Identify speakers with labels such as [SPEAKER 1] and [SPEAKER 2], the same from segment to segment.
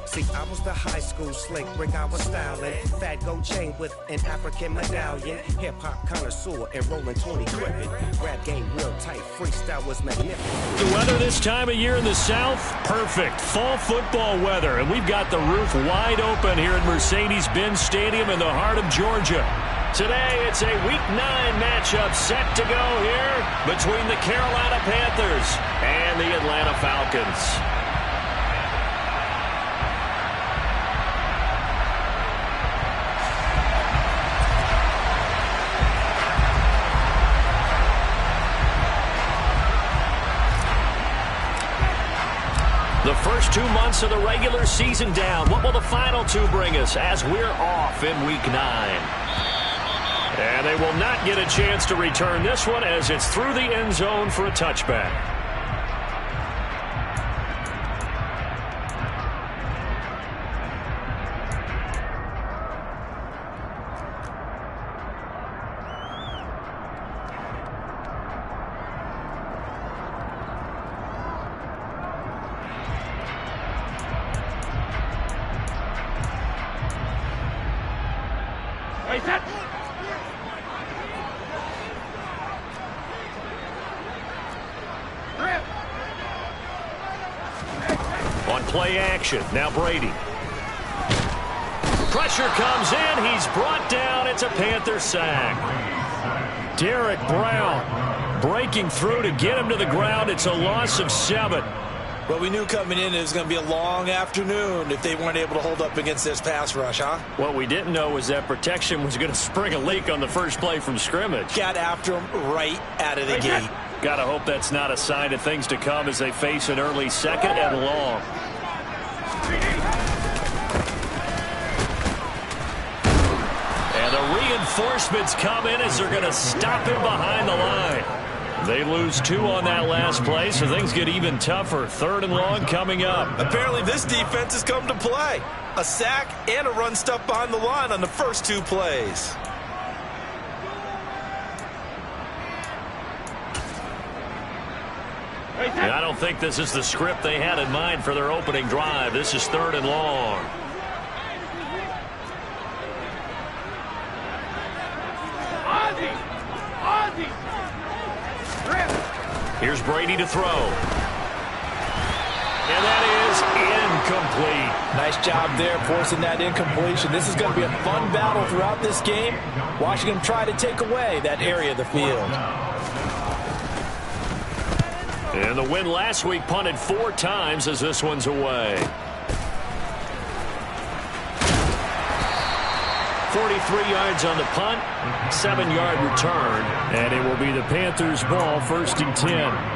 [SPEAKER 1] See, I was the high school slick brick, I was styling. Fat gold chain with an African medallion. Hip-hop connoisseur and rolling 20 crippin'. Rap game real tight, freestyle was magnificent.
[SPEAKER 2] The weather this time of year in the South, perfect. Fall football weather, and we've got the roof wide open here at Mercedes-Benz Stadium in the heart of Georgia. Today, it's a Week 9 matchup set to go here between the Carolina Panthers and the Atlanta Falcons. The first 2 months of the regular season down. What will the final 2 bring us as we're off in Week 9? And they will not get a chance to return this one as it's through the end zone for a touchback. On play action, now Brady. Pressure comes in, he's brought down, it's a Panther sack. Derek Brown breaking through to get him to the ground, it's a loss of 7.
[SPEAKER 3] Well, we knew coming in it was going to be a long afternoon if they weren't able to hold up against this pass rush, huh?
[SPEAKER 2] What we didn't know was that protection was going to spring a leak on the first play from scrimmage.
[SPEAKER 3] Got after him right out of the gate.
[SPEAKER 2] Gotta hope that's not a sign of things to come as they face an early second and long. And the reinforcements come in as they're going to stop him behind the line. They lose 2 on that last play, so things get even tougher. 3rd and long coming up.
[SPEAKER 3] Apparently this defense has come to play. A sack and a run stuff behind the line on the first 2 plays.
[SPEAKER 2] And I don't think this is the script they had in mind for their opening drive. This is 3rd and long. Here's Brady to throw. And that is incomplete.
[SPEAKER 3] Nice job there forcing that incompletion. This is going to be a fun battle throughout this game. Watching them try to take away that area of the field.
[SPEAKER 2] And the win last week punted 4 times as this one's away. 43 yards on the punt, 7-yard return, and it will be the Panthers' ball, 1st and 10.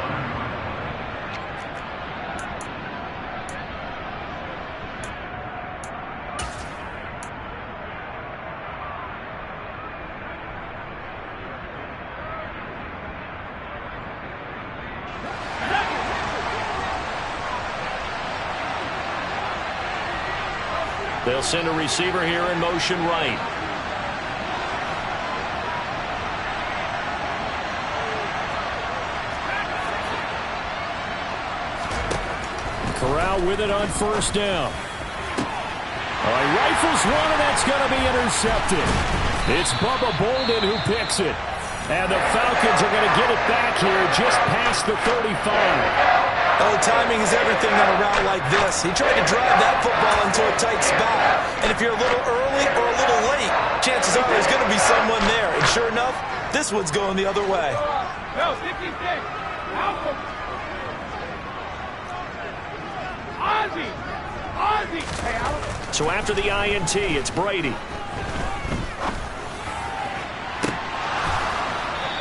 [SPEAKER 2] They'll send a receiver here in motion right. Corral with it on 1st down. All right, rifles one, and that's going to be intercepted. It's Bubba Bolden who picks it. And the Falcons are going to get it back here just past the 35.
[SPEAKER 3] Oh, timing is everything on a route like this. He tried to drive that football into a tight spot. And if you're a little early or a little late, chances are there's going to be someone there. And sure enough, this one's going the other way.
[SPEAKER 4] No, 66. Alpha. Ozzie. Hey, Alpha.
[SPEAKER 2] So after the INT, it's Brady.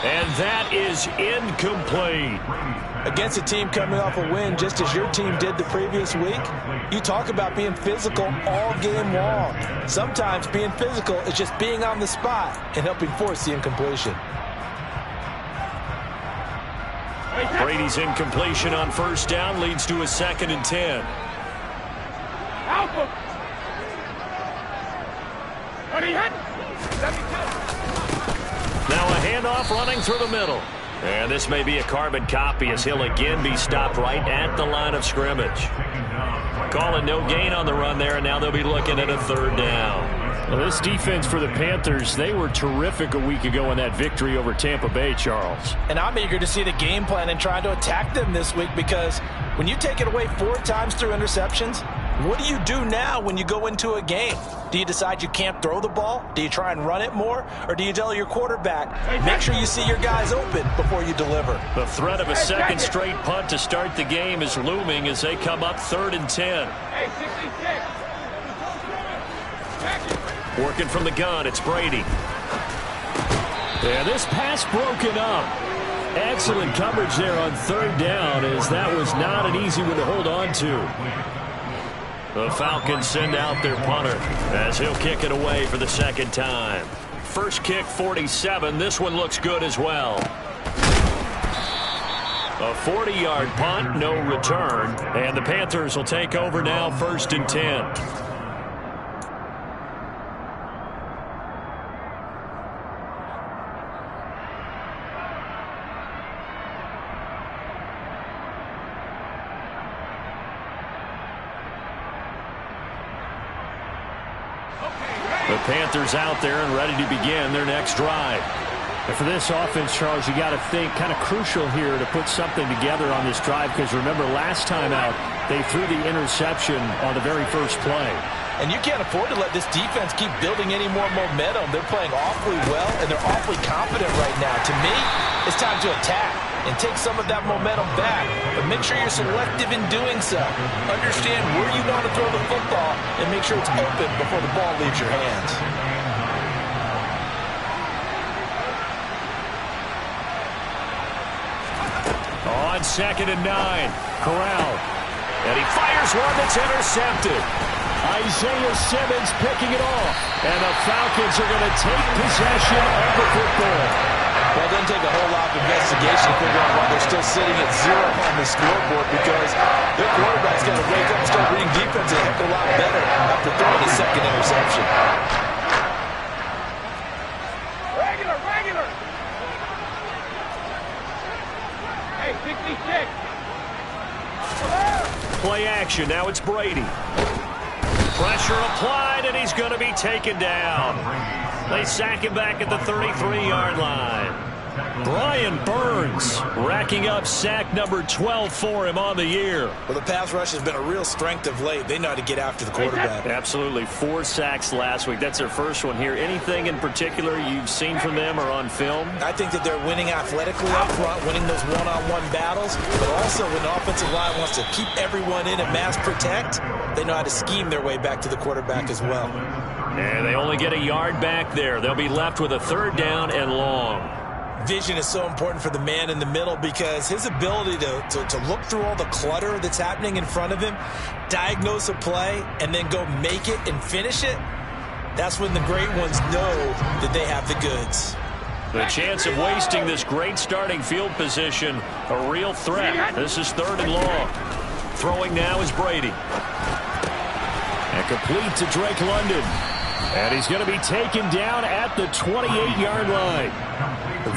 [SPEAKER 2] And that is incomplete.
[SPEAKER 3] Against a team coming off a win just as your team did the previous week, you talk about being physical all game long. Sometimes being physical is just being on the spot and helping force the incompletion.
[SPEAKER 2] Brady's incompletion on 1st down leads to a 2nd and 10.
[SPEAKER 4] Alpha. What are you hit?
[SPEAKER 2] Now a handoff running through the middle. And this may be a carbon copy as he'll again be stopped right at the line of scrimmage. Calling no gain on the run there, and now they'll be looking at a 3rd down.
[SPEAKER 5] Well, this defense for the Panthers, they were terrific a week ago in that victory over Tampa Bay, Charles.
[SPEAKER 3] And I'm eager to see the game plan and trying to attack them this week, because when you take it away 4 times through interceptions, what do you do now when you go into a game? Do you decide you can't throw the ball? Do you try and run it more? Or do you tell your quarterback, make sure you see your guys open before you deliver?
[SPEAKER 2] The threat of a second straight punt to start the game is looming as they come up 3rd and 10.
[SPEAKER 4] Hey, 66.
[SPEAKER 2] Working from the gun, it's Brady.
[SPEAKER 5] Yeah, this pass broken up. Excellent coverage there on 3rd down, as that was not an easy one to hold on to.
[SPEAKER 2] The Falcons send out their punter as he'll kick it away for the 2nd time. First kick, 47. This one looks good as well. A 40-yard punt, no return. And the Panthers will take over now, 1st and 10. The Panthers out there and ready to begin their next drive.
[SPEAKER 5] And for this offense, Charles, you got to think kind of crucial here to put something together on this drive, because remember last time out they threw the interception on the very first play.
[SPEAKER 3] And you can't afford to let this defense keep building any more momentum. They're playing awfully well, and they're awfully confident right now. To me, it's time to attack and take some of that momentum back. But make sure you're selective in doing so. Understand where you want to throw the football and make sure it's open before the ball leaves your hands.
[SPEAKER 2] On 2nd and 9, Corral. And he fires one that's intercepted.
[SPEAKER 5] Isaiah Simmons picking it off. And the Falcons are going to take possession of the football.
[SPEAKER 3] Well, it doesn't take a whole lot of investigation to figure out why they're still sitting at 0 on the scoreboard, because their quarterback's got to wake up and start reading defense a heck of a lot better after throwing a 2nd interception.
[SPEAKER 4] Regular. Hey, 66.
[SPEAKER 2] Play action. Now it's Brady. Pressure applied, and he's going to be taken down. They sack him back at the 33-yard line. Brian Burns racking up sack number 12 for him on the year.
[SPEAKER 3] Well, the pass rush has been a real strength of late. They know how to get after the quarterback.
[SPEAKER 2] Absolutely. 4 sacks last week. That's their first one here. Anything in particular you've seen from them or on film?
[SPEAKER 3] I think that they're winning athletically up front, winning those one-on-one battles, but also when the offensive line wants to keep everyone in and mass protect, they know how to scheme their way back to the quarterback as well.
[SPEAKER 2] And they only get a yard back there. They'll be left with a 3rd down and long.
[SPEAKER 3] Vision is so important for the man in the middle, because his ability to look through all the clutter that's happening in front of him, diagnose a play, and then go make it and finish it, that's when the great ones know that they have the goods.
[SPEAKER 2] The chance of wasting this great starting field position, a real threat. This is 3rd and long. Throwing now is Brady.
[SPEAKER 5] And complete to Drake London. And he's going to be taken down at the 28-yard line.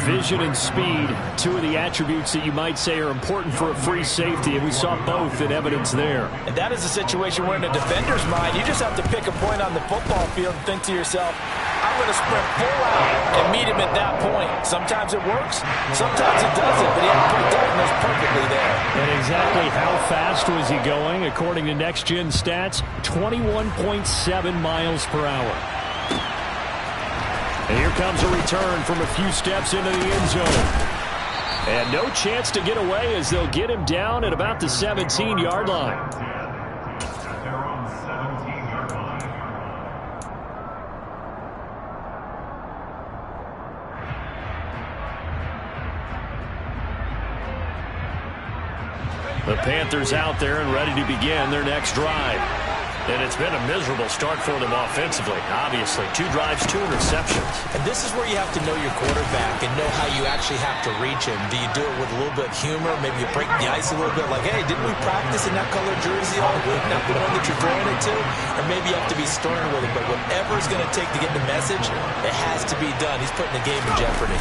[SPEAKER 5] Vision and speed, 2 of the attributes that you might say are important for a free safety, and we saw both in evidence there.
[SPEAKER 3] And that is a situation where in a defender's mind, you just have to pick a point on the football field and think to yourself, I'm going to sprint full out and meet him at that point. Sometimes it works, sometimes it doesn't, but he had to diagnosed perfectly there.
[SPEAKER 5] And exactly how fast was he going? According to Next Gen Stats, 21.7 miles per hour.
[SPEAKER 2] And here comes a return from a few steps into the end zone. And no chance to get away as they'll get him down at about the 17-yard line. The Panthers out there and ready to begin their next drive. And it's been a miserable start for them offensively, obviously. 2 drives, 2 interceptions.
[SPEAKER 3] And this is where you have to know your quarterback and know how you actually have to reach him. Do you do it with a little bit of humor? Maybe you break the ice a little bit, like, hey, didn't we practice in that color jersey all week? Not the one that you're throwing it to? Or maybe you have to be stern with it. But whatever it's going to take to get the message, it has to be done. He's putting the game in jeopardy.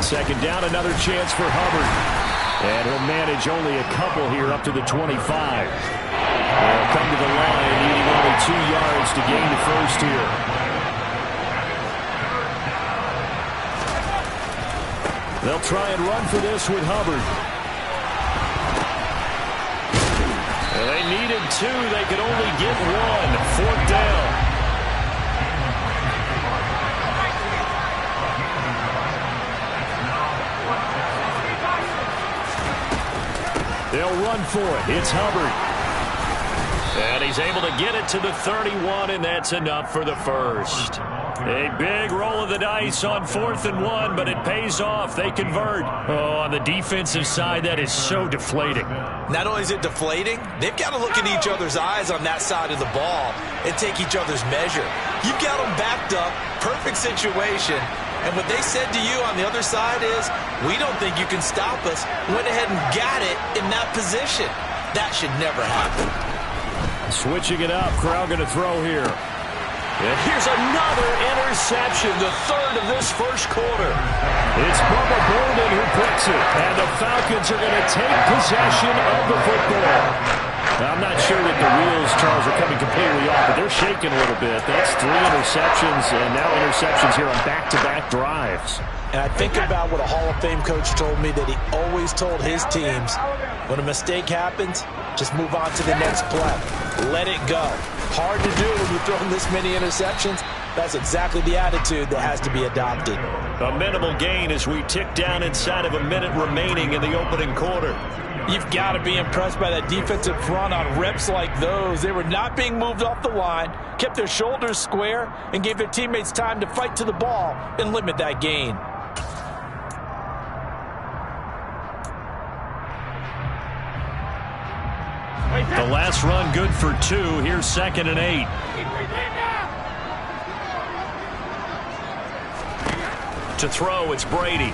[SPEAKER 2] second down, another chance for Hubbard. And he'll manage only a couple here up to the 25. They'll come to the line, needing only 2 yards to gain the first here. They'll try and run for this with Hubbard. And they needed 2. They could only get 1. 4th down. They'll run for it. It's Hubbard. And he's able to get it to the 31, and that's enough for the first. A big roll of the dice on 4th and 1, but it pays off. They convert. Oh, on the defensive side, that is so deflating.
[SPEAKER 3] Not only is it deflating, they've got to look in each other's eyes on that side of the ball and take each other's measure. You've got them backed up, perfect situation, and what they said to you on the other side is, we don't think you can stop us. Went ahead and got it in that position. That should never happen.
[SPEAKER 2] Switching it up, Crowd going to throw here. And here's another interception, the 3rd of this first quarter. It's Bubba Bolden who picks it, and the Falcons are going to take possession of the football. Now, I'm not sure that the wheels, Charles, are coming completely off, but they're shaking a little bit. That's 3 interceptions, and now interceptions here on back-to-back drives.
[SPEAKER 3] And I think about what a Hall of Fame coach told me, that he always told his teams, when a mistake happens, just move on to the next play. Let it go. Hard to do when you throw this many interceptions. That's exactly the attitude that has to be adopted.
[SPEAKER 2] A minimal gain as we tick down inside of a minute remaining in the opening quarter.
[SPEAKER 3] You've got to be impressed by that defensive front on reps like those. They were not being moved off the line, kept their shoulders square, and gave their teammates time to fight to the ball and limit that gain.
[SPEAKER 2] The last run good for 2. Here's 2nd and 8. To throw, it's Brady.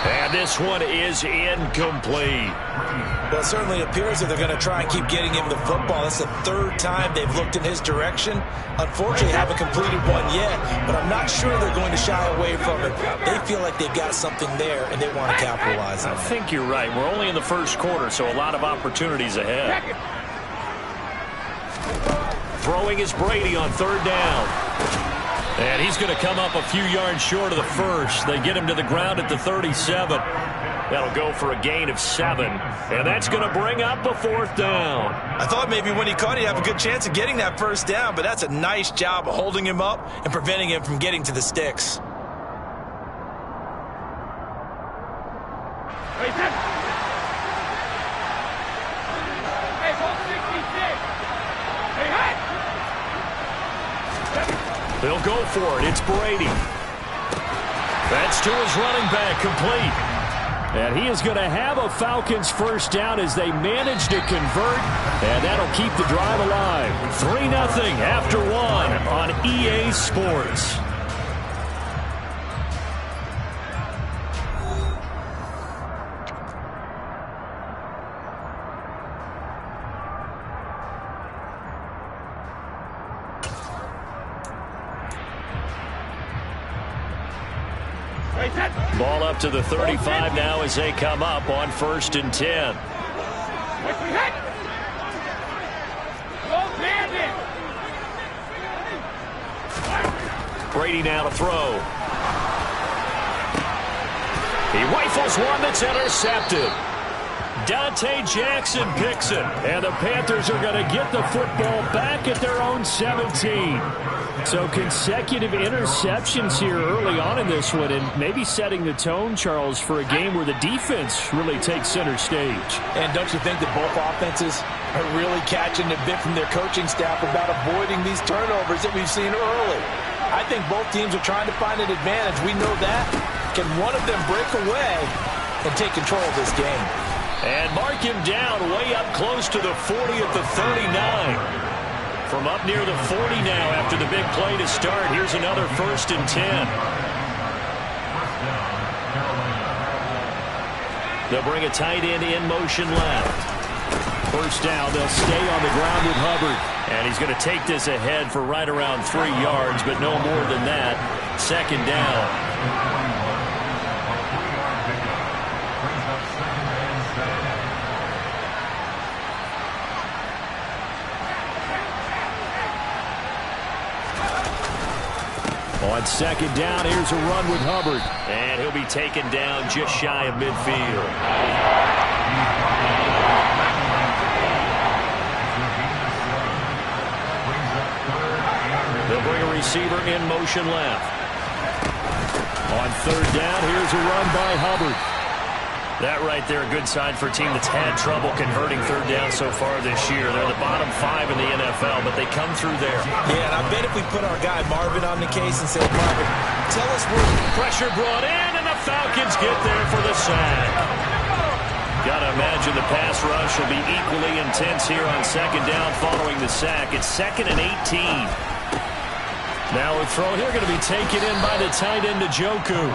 [SPEAKER 2] And this one is incomplete.
[SPEAKER 3] Well, it certainly appears that they're going to try and keep getting him the football. That's the 3rd time they've looked in his direction. Unfortunately, haven't completed one yet, but I'm not sure they're going to shy away from it. They feel like they've got something there, and they want to capitalize on it.
[SPEAKER 2] I think you're right. We're only in the first quarter, so a lot of opportunities ahead. Throwing is Brady on 3rd down. And he's going to come up a few yards short of the first. They get him to the ground at the 37. That'll go for a gain of 7. And that's going to bring up a 4th down.
[SPEAKER 3] I thought maybe when he caught, he'd have a good chance of getting that first down, but that's a nice job of holding him up and preventing him from getting to the sticks.
[SPEAKER 2] They'll go for it. It's Brady. That's to his running back, complete. And he is going to have a Falcons first down as they manage to convert, and that'll keep the drive alive. 3-0 after 1 on EA Sports. Ball up to the 35 now as they come up on 1st and 10. Brady now to throw. He rifles one that's intercepted. Dante Jackson picks it, and the Panthers are going to get the football back at their own 17. So consecutive interceptions here early on in this one, and maybe setting the tone, Charles, for a game where the defense really takes center stage.
[SPEAKER 3] And don't you think that both offenses are really catching a bit from their coaching staff about avoiding these turnovers that we've seen early? I think both teams are trying to find an advantage. We know that. Can one of them break away and take control of this game?
[SPEAKER 2] And mark him down way up close to the 40 at the 39. From up near the 40 now after the big play to start. Here's another 1st and 10. They'll bring a tight end in motion left. First down, they'll stay on the ground with Hubbard. And he's going to take this ahead for right around 3 yards, but no more than that. Second down. On second down, here's a run with Hubbard. And he'll be taken down just shy of midfield. They'll bring a receiver in motion left. On third down, here's a run by Hubbard. That right there, a good sign for a team that's had trouble converting third down so far this year. They're the bottom 5 in the NFL, but they come through there.
[SPEAKER 3] Yeah, and I bet if we put our guy Marvin on the case and said, Marvin, tell us where...
[SPEAKER 2] Pressure brought in, and the Falcons get there for the sack. Gotta imagine the pass rush will be equally intense here on second down following the sack. It's 2nd and 18. Now a throw here going to be taken in by the tight end, Njoku.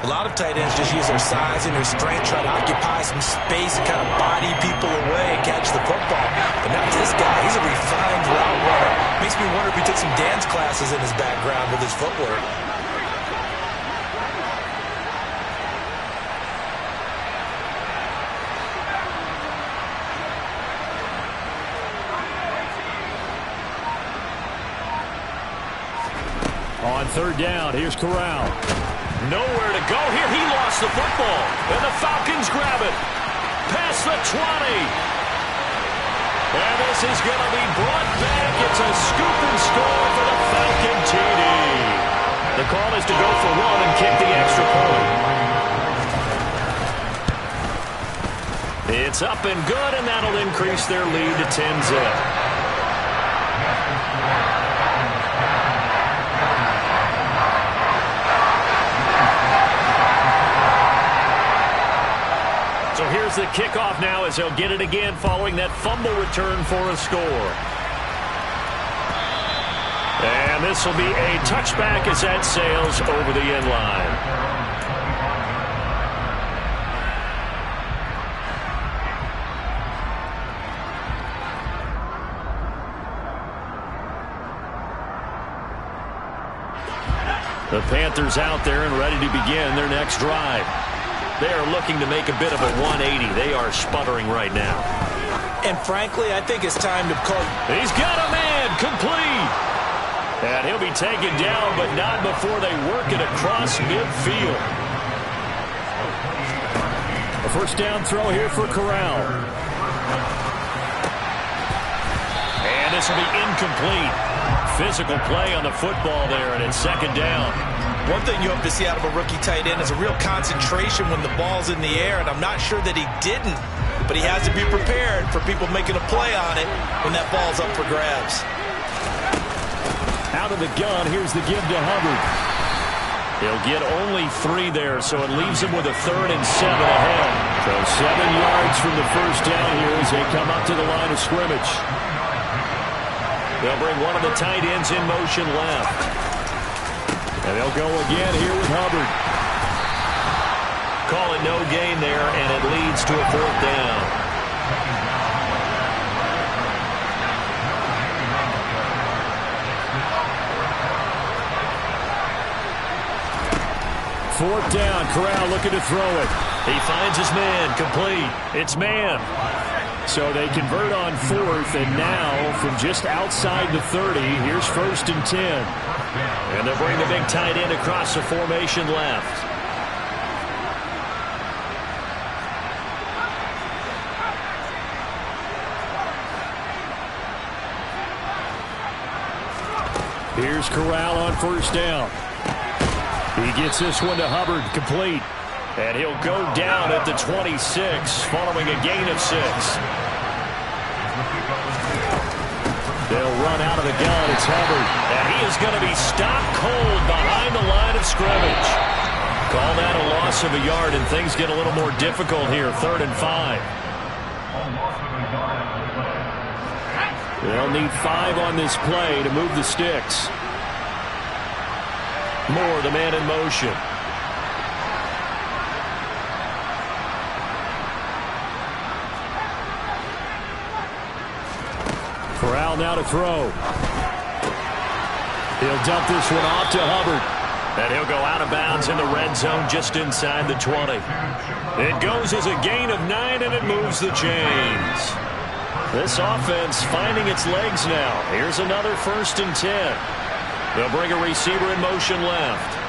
[SPEAKER 3] A lot of tight ends just use their size and their strength, try to occupy some space and kind of body people away and catch the football. But not this guy. He's a refined route runner. Makes me wonder if he took some dance classes in his background with his footwork.
[SPEAKER 2] On third down, here's Corral. Nowhere to go here. He lost the football. And the Falcons grab it. Past the 20. And this is going to be brought back. It's a scoop and score for the Falcon TD. The call is to go for one and kick the extra point. It's up and good, and that'll increase their lead to 10-zip. So here's the kickoff now as they'll get it again following that fumble return for a score. And this will be a touchback as that sails over the end line. The Panthers out there and ready to begin their next drive. They are looking to make a bit of a 180. They are sputtering right now.
[SPEAKER 3] And frankly, I think it's time to call.
[SPEAKER 2] He's got a man, complete. And he'll be taken down, but not before they work it across midfield. A first down throw here for Corral. And this will be incomplete. Physical play on the football there, and it's second down.
[SPEAKER 3] One thing you hope to see out of a rookie tight end is a real concentration when the ball's in the air, and I'm not sure that he didn't, but he has to be prepared for people making a play on it when that ball's up for grabs.
[SPEAKER 2] Out of the gun, here's the give to Hubbard. He'll get only 3 there, so it leaves him with a 3rd and 7 ahead. So 7 yards from the first down here as they come up to the line of scrimmage. They'll bring one of the tight ends in motion left. And they'll go again here with Hubbard. Call it no gain there, and it leads to a 4th down. Fourth down, Corral looking to throw it. He finds his man, complete. It's man. So they convert on 4th, and now from just outside the 30, here's 1st and 10. And they'll bring the big tight end across the formation left. Here's Corral on first down. He gets this one to Hubbard, complete. And he'll go down at the 26, following a gain of 6. They'll run out of the gun. It's Hubbard. And he is going to be stopped cold behind the line of scrimmage. Call that a loss of a yard, and things get a little more difficult here. 3rd and 5. They'll need 5 on this play to move the sticks. Moore, the man in motion. Corral now to throw. He'll dump this one off to Hubbard. And he'll go out of bounds in the red zone just inside the 20. It goes as a gain of 9, and it moves the chains. This offense finding its legs now. Here's another 1st and 10. They'll bring a receiver in motion left.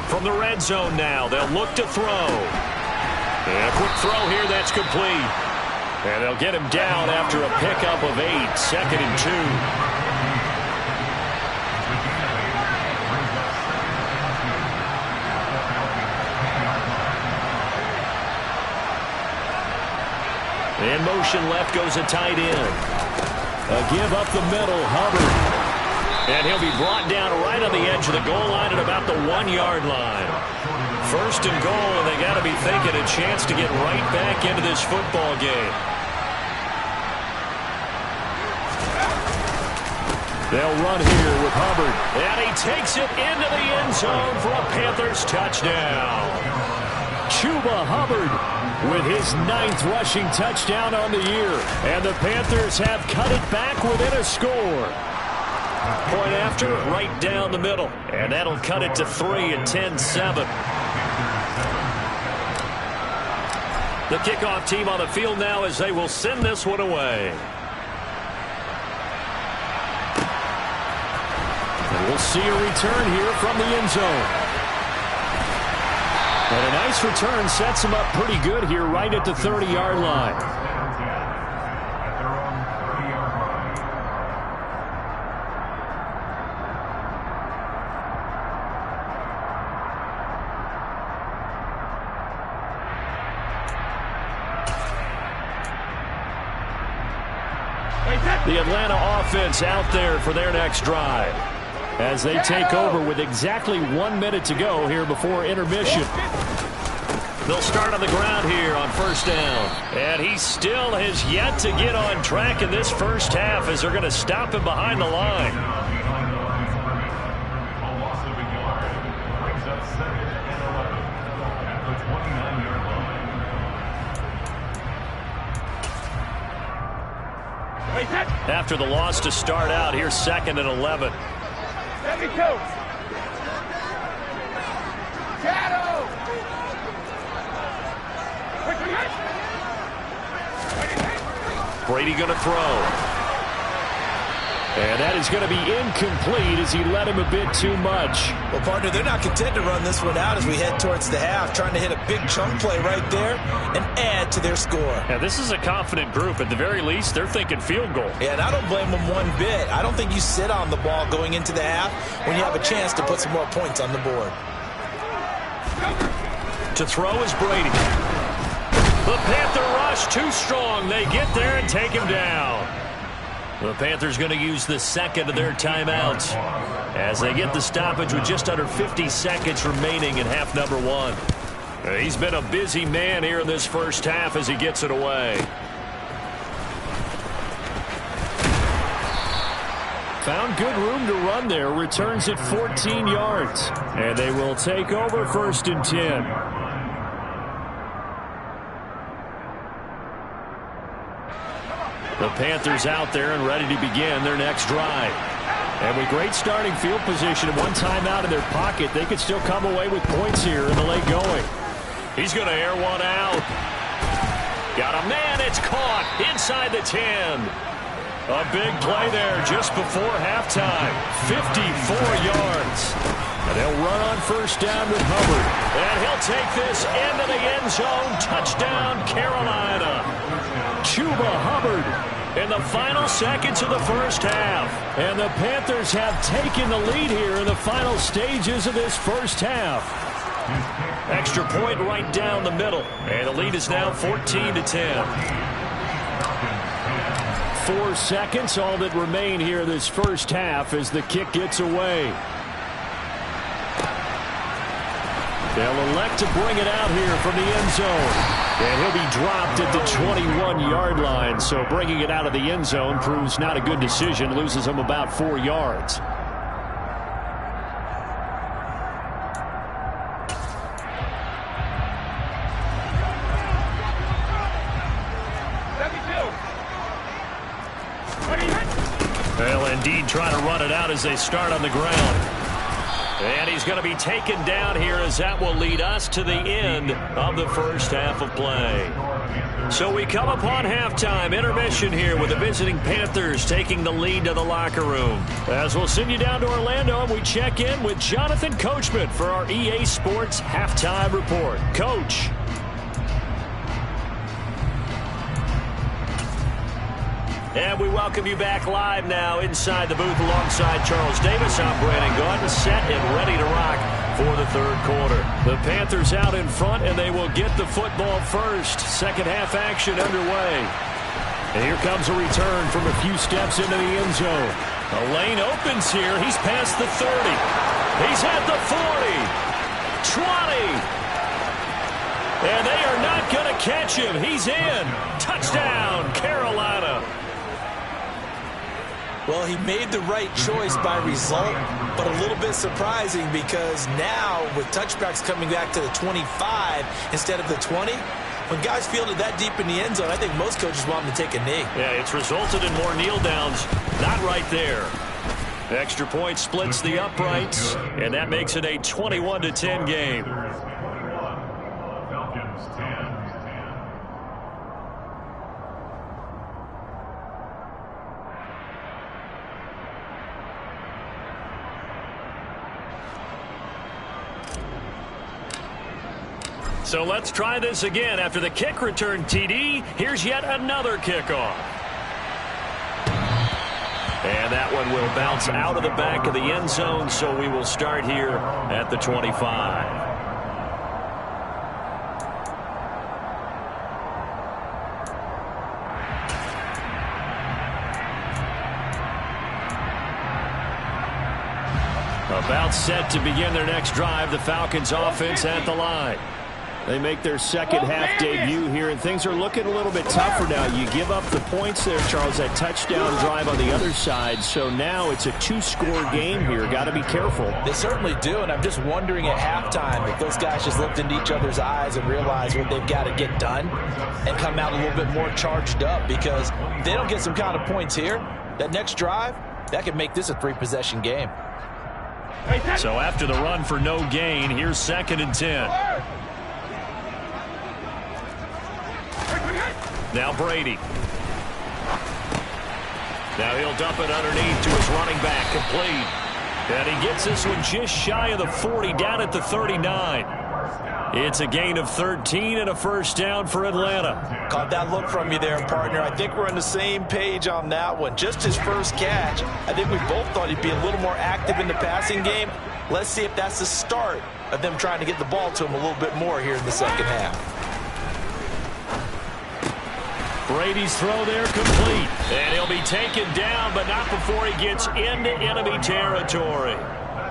[SPEAKER 2] From the red zone now, they'll look to throw. And a quick throw here, that's complete. And they'll get him down after a pickup of 8, 2nd and 2. In motion left goes a tight end. A give up the middle, Hubbard. And he'll be brought down right on the edge of the goal line at about the 1-yard line. 1st and goal, and they got to be thinking a chance to get right back into this football game. They'll run here with Hubbard. And he takes it into the end zone for a Panthers touchdown. Chuba Hubbard with his 9th rushing touchdown on the year. And the Panthers have cut it back within a score. Point after, right down the middle. And that'll cut it to 3 at 10-7. The kickoff team on the field now as they will send this one away. And we'll see a return here from the end zone. And a nice return sets him up pretty good here right at the 30-yard line. The Atlanta offense out there for their next drive as they take over with exactly 1 minute to go here before intermission. They'll start on the ground here on 1st down. And he still has yet to get on track in this first half as they're going to stop him behind the line. After the loss to start out, here's 2nd and 11.
[SPEAKER 4] 72. Shadow.
[SPEAKER 2] Brady going to throw. And that is going to be incomplete as he let him a bit too much.
[SPEAKER 3] Well, partner, they're not content to run this one out as we head towards the half, trying to hit a big chunk play right there and add to their score.
[SPEAKER 2] Yeah, this is a confident group. At the very least, they're thinking field goal.
[SPEAKER 3] Yeah, and I don't blame them one bit. I don't think you sit on the ball going into the half when you have a chance to put some more points on the board.
[SPEAKER 2] To throw is Brady. The Panther rush too strong. They get there and take him down. The Panthers going to use the 2nd of their timeouts as they get the stoppage with just under 50 seconds remaining in half number 1. He's been a busy man here in this first half as he gets it away. Found good room to run there. Returns it 14 yards. And they will take over 1st and 10. The Panthers out there and ready to begin their next drive. And with great starting field position and one timeout in their pocket, they could still come away with points here in the late going. He's going to air one out. Got a man, it's caught inside the 10. A big play there just before halftime. 54 yards. And they'll run on 1st down with Hubbard. And he'll take this into the end zone. Touchdown, Carolina. Chuba Hubbard in the final seconds of the first half. And the Panthers have taken the lead here in the final stages of this first half. Extra point right down the middle. And the lead is now 14-10. 4 seconds, all that remain here this first half as the kick gets away. They'll elect to bring it out here from the end zone. And he'll be dropped at the 21-yard line. So bringing it out of the end zone proves not a good decision. Loses him about 4 yards. indeed try to run it out as they start on the ground. And he's going to be taken down here as that will lead us to the end of the first half of play. So we come upon halftime, intermission here with the visiting Panthers taking the lead to the locker room. As we'll send you down to Orlando, and we check in with Jonathan Coachman for our EA Sports Halftime Report. Coach. And we welcome you back live now inside the booth alongside Charles Davis. I'm Brandon Gaudin, set and ready to rock for the third quarter. The Panthers out in front, and they will get the football first. Second half action underway. And here comes a return from a few steps into the end zone. A lane opens here. He's past the 30. He's at the 40. 20. And they are not going to catch him. He's in. Touchdown, Carolina.
[SPEAKER 3] Well, he made the right choice by result, but a little bit surprising because now with touchbacks coming back to the 25 instead of the 20, when guys field it that deep in the end zone, I think most coaches want them to take a knee.
[SPEAKER 2] Yeah, it's resulted in more kneel downs. Not right there. Extra point splits the uprights, and that makes it a 21-10 game. So let's try this again. After the kick return TD, here's yet another kickoff. And that one will bounce out of the back of the end zone, so we will start here at the 25. About set to begin their next drive, the Falcons offense at the line. They make their second half debut here, and things are looking a little bit tougher now. You give up the points there, Charles, that touchdown drive on the other side. So now it's a two-score game here. Got to be careful.
[SPEAKER 3] They certainly do, and I'm just wondering at halftime if those guys just looked into each other's eyes and realized what they've got to get done and come out a little bit more charged up, because if they don't get some kind of points here, that next drive, that could make this a three-possession game.
[SPEAKER 2] So after the run for no gain, here's 2nd and 10. Now Brady. Now he'll dump it underneath to his running back, complete. And he gets this one just shy of the 40, down at the 39. It's a gain of 13 and a first down for Atlanta.
[SPEAKER 3] Caught that look from you there, partner. I think we're on the same page on that one. Just his first catch. I think we both thought he'd be a little more active in the passing game. Let's see if that's the start of them trying to get the ball to him a little bit more here in the second half.
[SPEAKER 2] Brady's throw there complete. And he'll be taken down, but not before he gets into enemy territory.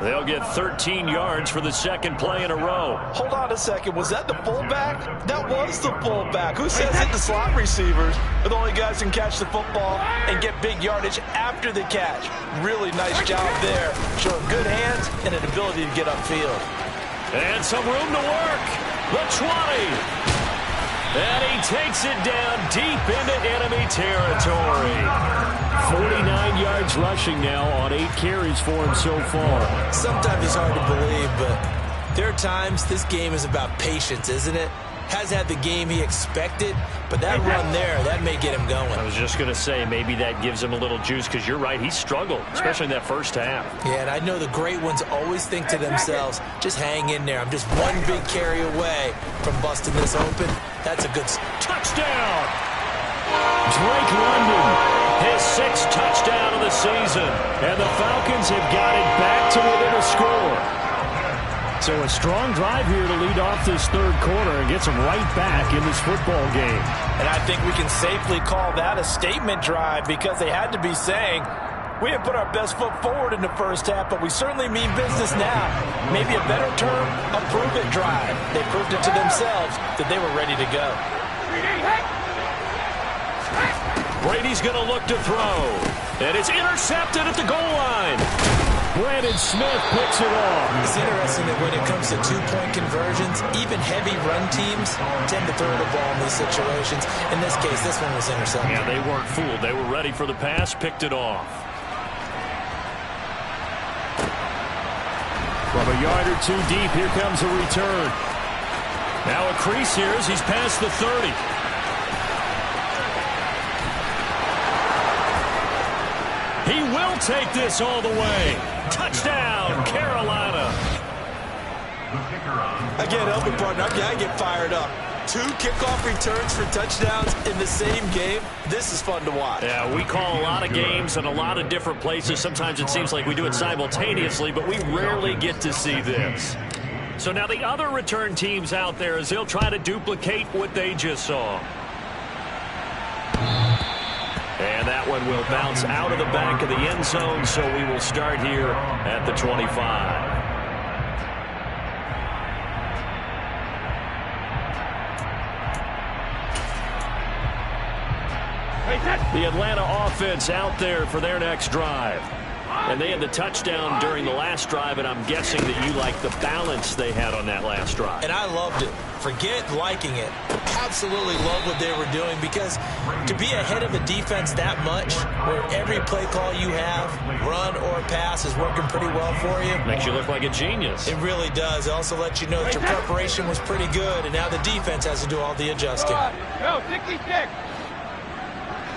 [SPEAKER 2] They'll get 13 yards for the second play in a row.
[SPEAKER 3] Hold on a second. Was that the fullback? That was the fullback. Who says it? The slot receivers are the only guys who can catch the football and get big yardage after the catch. Really nice job there. Showing good hands and an ability to get upfield.
[SPEAKER 2] And some room to work. The 20. And he takes it down deep into enemy territory. 49 yards rushing now on 8 carries for him so far.
[SPEAKER 3] Sometimes it's hard to believe, but there are times this game is about patience, isn't it? Has had the game he expected, but that run there, that may get him going.
[SPEAKER 2] I was just going to say, maybe that gives him a little juice, because you're right, he struggled, especially in that first half.
[SPEAKER 3] Yeah, and I know the great ones always think to themselves, just hang in there. I'm just one big carry away from busting this open. That's a good
[SPEAKER 2] touchdown. Drake London, his 6th touchdown of the season, and the Falcons have got it back to within a score. So a strong drive here to lead off this third quarter and gets them right back in this football game.
[SPEAKER 3] And I think we can safely call that a statement drive, because they had to be saying, we didn't put our best foot forward in the first half, but we certainly mean business now. Maybe a better term, a prove-it drive. They proved it to themselves that they were ready to go.
[SPEAKER 2] Brady's going to look to throw. And it's intercepted at the goal line. Brandon Smith picks it off.
[SPEAKER 3] It's interesting that when it comes to two-point conversions, even heavy run teams tend to throw the ball in these situations. In this case, this one was intercepted.
[SPEAKER 2] Yeah, they weren't fooled. They were ready for the pass, picked it off. A yard or two deep. Here comes a return. Now a crease here as he's past the 30. He will take this all the way. Touchdown, Carolina.
[SPEAKER 3] Again, helping partner, I get fired up. 2 kickoff returns for touchdowns in the same game. This is fun to watch.
[SPEAKER 2] Yeah, we call a lot of games in a lot of different places. Sometimes it seems like we do it simultaneously, but we rarely get to see this. So now the other return teams out there as they'll try to duplicate what they just saw. And that one will bounce out of the back of the end zone, so we will start here at the 25. The Atlanta offense out there for their next drive. And they had the touchdown during the last drive, and I'm guessing that you like the balance they had on that last drive.
[SPEAKER 3] And I loved it. Forget liking it. Absolutely love what they were doing, because to be ahead of a defense that much, where every play call you have, run or pass, is working pretty well for you.
[SPEAKER 2] Makes you look like a genius.
[SPEAKER 3] It really does. It also lets you know that your preparation was pretty good, and now the defense has to do all the adjusting.
[SPEAKER 4] Go, 66.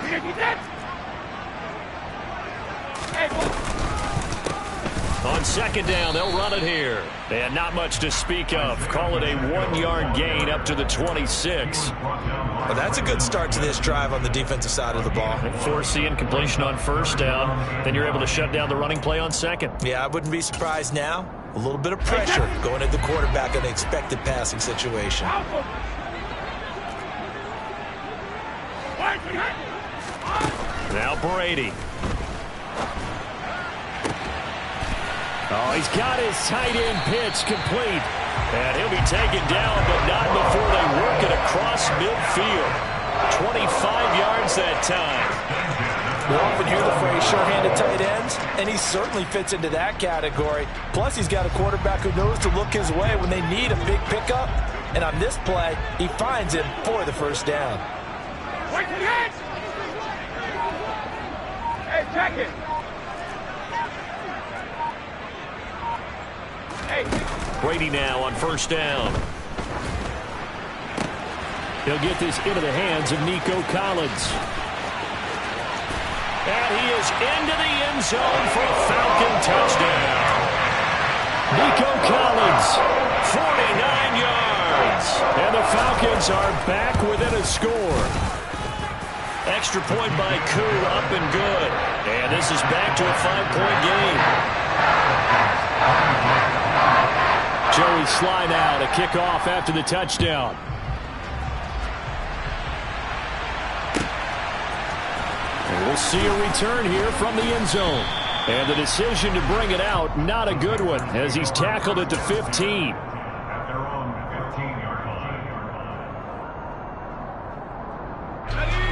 [SPEAKER 4] 66.
[SPEAKER 2] On second down, they'll run it here. And not much to speak of. Call it a 1-yard gain up to the 26.
[SPEAKER 3] Well, that's a good start to this drive on the defensive side of the ball.
[SPEAKER 2] Force the incompletion on first down. Then you're able to shut down the running play on second.
[SPEAKER 3] Yeah, I wouldn't be surprised now. A little bit of pressure going at the quarterback in an expected passing situation.
[SPEAKER 2] Now Brady. Oh, he's got his tight end pitch complete. And he'll be taken down, but not before they work it across midfield. 25 yards that time.
[SPEAKER 3] We often hear the phrase sure-handed tight ends, and he certainly fits into that category. Plus, he's got a quarterback who knows to look his way when they need a big pickup. And on this play, he finds him for the first down.
[SPEAKER 4] Hey, check it.
[SPEAKER 2] Brady now on first down. He'll get this into the hands of Nico Collins. And he is into the end zone for a Falcon touchdown. Nico Collins, 49 yards. And the Falcons are back within a score. Extra point by Koo, up and good. And this is back to a 5-point game. Joey Sly now to kick off after the touchdown. And we'll see a return here from the end zone. And the decision to bring it out, not a good one, as he's tackled at the 15.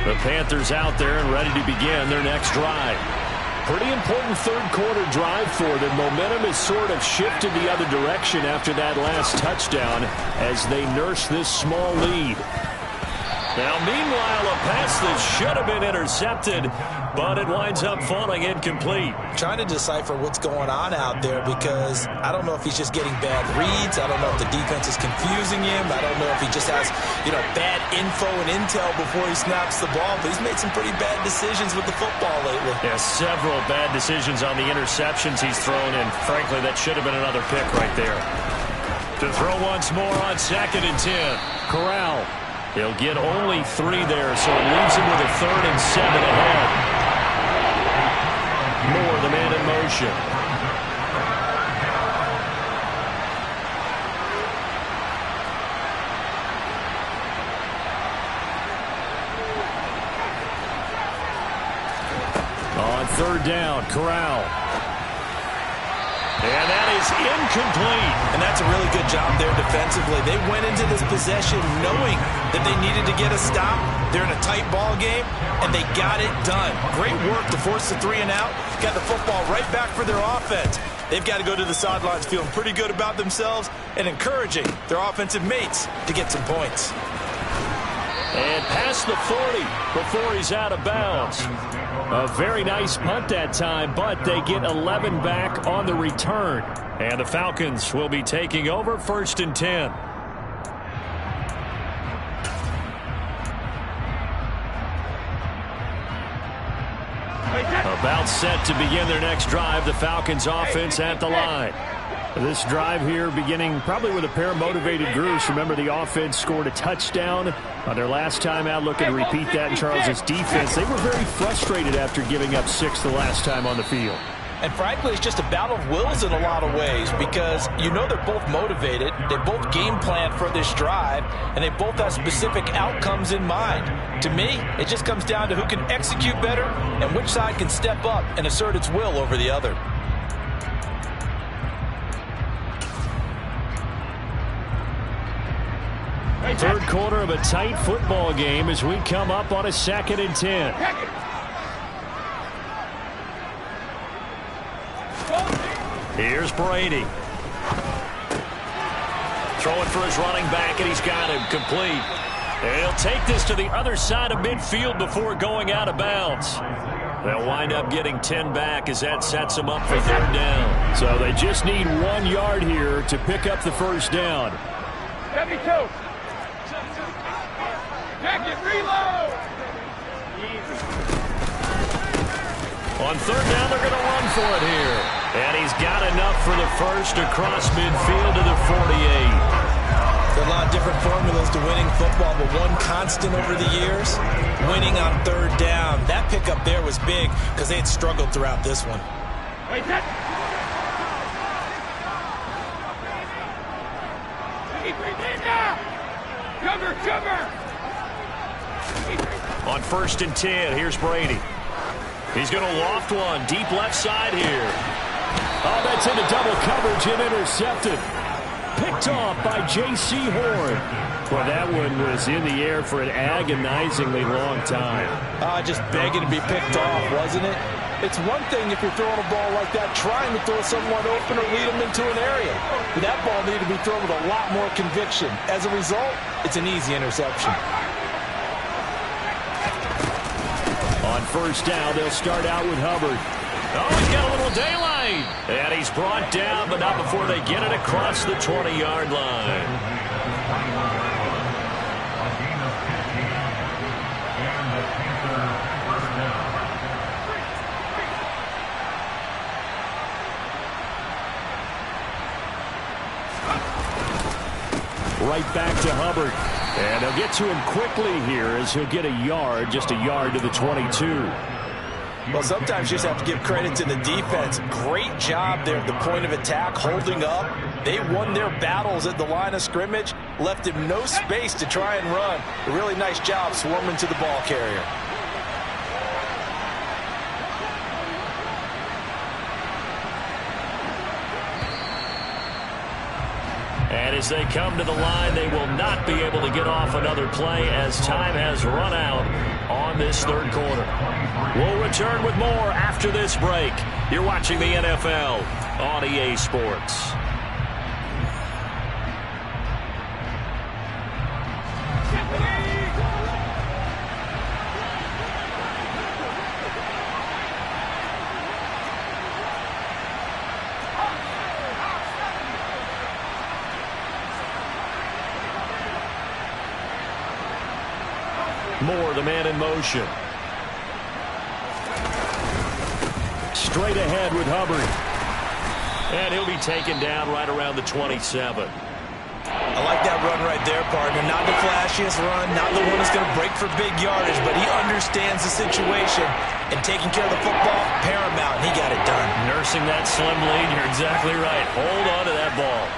[SPEAKER 2] The Panthers out there and ready to begin their next drive. Pretty important third-quarter drive for them. Momentum has sort of shifted the other direction after that last touchdown as they nurse this small lead. Now, meanwhile, a pass that should have been intercepted, but it winds up falling incomplete.
[SPEAKER 3] Trying to decipher what's going on out there, because I don't know if he's just getting bad reads. I don't know if the defense is confusing him. I don't know if he just has, bad info and intel before he snaps the ball. But he's made some pretty bad decisions with the football lately.
[SPEAKER 2] Yeah, several bad decisions on the interceptions he's thrown, and frankly, that should have been another pick right there. To throw once more on 2nd and 10. Corral. He'll get only 3 there, so it leaves him with a 3rd and 7 ahead. Moore, the man in motion. On 3rd down, Corral. And that is incomplete.
[SPEAKER 3] And that's a really good job there defensively. They went into this possession knowing that they needed to get a stop. They're in a tight ball game, and they got it done. Great work to force the 3 and out. Got the football right back for their offense. They've got to go to the sidelines feeling pretty good about themselves and encouraging their offensive mates to get some points.
[SPEAKER 2] And past the 40 before he's out of bounds. A very nice punt that time, but they get 11 back on the return. And the Falcons will be taking over 1st and 10. About set to begin their next drive. The Falcons offense at the line. This drive here beginning probably with a pair of motivated groups. Remember, the offense scored a touchdown on their last time out. Looking to repeat that in Charles' defense. They were very frustrated after giving up 6 the last time on the field.
[SPEAKER 3] And frankly, it's just a battle of wills in a lot of ways because you know they're both motivated, they both game plan for this drive, and they both have specific outcomes in mind. To me, it just comes down to who can execute better and which side can step up and assert its will over the other.
[SPEAKER 2] Third quarter of a tight football game as we come up on a 2nd and 10. Here's Brady. Throwing for his running back, and he's got him complete. And he'll take this to the other side of midfield before going out of bounds. They'll wind up getting 10 back as that sets them up for 3rd down. So they just need 1 yard here to pick up the 1st down.
[SPEAKER 4] 72. Jacket, reload.
[SPEAKER 2] On 3rd down, they're going to run for it here. And he's got enough for the 1st across midfield to the 48.
[SPEAKER 3] There are a lot of different formulas to winning football, but one constant over the years, winning on 3rd down. That pickup there was big because they had struggled throughout this one.
[SPEAKER 4] Wait, that. Cover.
[SPEAKER 2] On 1st and 10, here's Brady. He's going to loft one deep left side here. Oh, that's into double coverage and intercepted. Picked off by J.C. Horn. Well, that one was in the air for an agonizingly long time.
[SPEAKER 3] Just begging to be picked off, wasn't it? It's one thing if you're throwing a ball like that, trying to throw someone open or lead them into an area. But that ball needed to be thrown with a lot more conviction. As a result, it's an easy interception.
[SPEAKER 2] On 1st down, they'll start out with Hubbard. Oh, he's got a little daylight. And he's brought down, but not before they get it across the 20-yard line. Right back to Hubbard. And they'll get to him quickly here as he'll get a yard, just a yard to the 22.
[SPEAKER 3] Well, sometimes you just have to give credit to the defense. Great job there at the point of attack, holding up. They won their battles at the line of scrimmage, left him no space to try and run. A really nice job swarming to the ball carrier.
[SPEAKER 2] And as they come to the line, they will not be able to get off another play as time has run out on this 3rd quarter. We'll return with more after this break. You're watching the NFL on EA Sports. Moore, the man in motion. Straight ahead with Hubbard. And he'll be taken down right around the 27.
[SPEAKER 3] I like that run right there, partner. Not the flashiest run, not the one that's going to break for big yardage, but he understands the situation, and taking care of the football, paramount, and he got it done.
[SPEAKER 2] Nursing that slim lead, you're exactly right. Hold on to that ball.